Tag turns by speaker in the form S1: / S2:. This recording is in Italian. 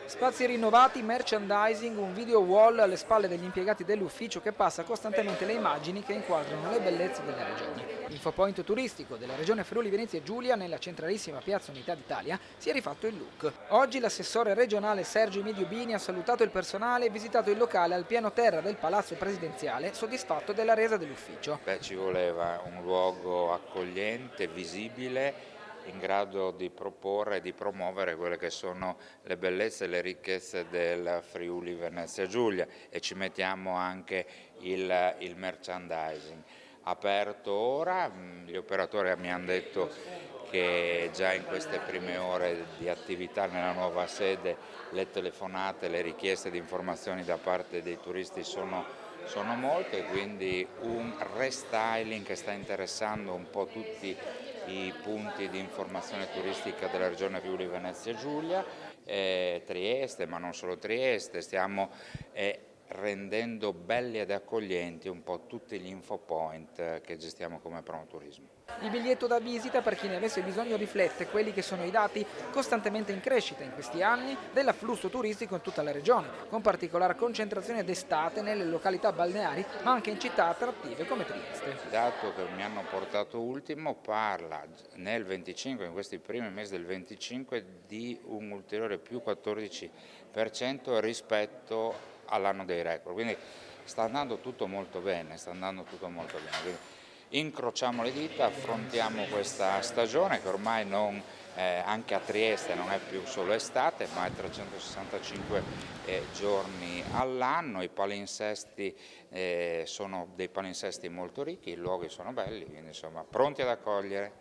S1: Spazi rinnovati, merchandising, un video wall alle spalle degli impiegati dell'ufficio che passa costantemente le immagini che inquadrano le bellezze della regione. L'infopoint turistico della regione Friuli Venezia Giulia, nella centralissima piazza Unità d'Italia, si è rifatto il look. Oggi l'assessore regionale Sergio Emidio Bini ha salutato il personale e visitato il locale al piano terra del Palazzo Presidenziale, soddisfatto della resa dell'ufficio.
S2: Ci voleva un luogo accogliente, visibile, in grado di proporre e di promuovere quelle che sono le bellezze e le ricchezze del Friuli Venezia Giulia, e ci mettiamo anche il merchandising. Aperto ora, gli operatori mi hanno detto che già in queste prime ore di attività nella nuova sede le telefonate, le richieste di informazioni da parte dei turisti sono molte, quindi un restyling che sta interessando un po' tutti i punti di informazione turistica della regione Friuli Venezia Giulia, Trieste, ma non solo Trieste. Stiamo rendendo belli ed accoglienti un po' tutti gli infopoint che gestiamo come Promoturismo.
S1: Il biglietto da visita, per chi ne avesse bisogno, riflette quelli che sono i dati costantemente in crescita in questi anni dell'afflusso turistico in tutta la regione, con particolare concentrazione d'estate nelle località balneari, ma anche in città attrattive come Trieste.
S2: Il dato che mi hanno portato ultimo parla nel 25, in questi primi mesi del 25, di un ulteriore più 14% rispetto all'anno dei record, quindi sta andando tutto molto bene, Quindi incrociamo le dita, affrontiamo questa stagione che ormai anche a Trieste non è più solo estate, ma è 365 giorni all'anno. I palinsesti sono dei palinsesti molto ricchi, i luoghi sono belli, quindi insomma pronti ad accogliere.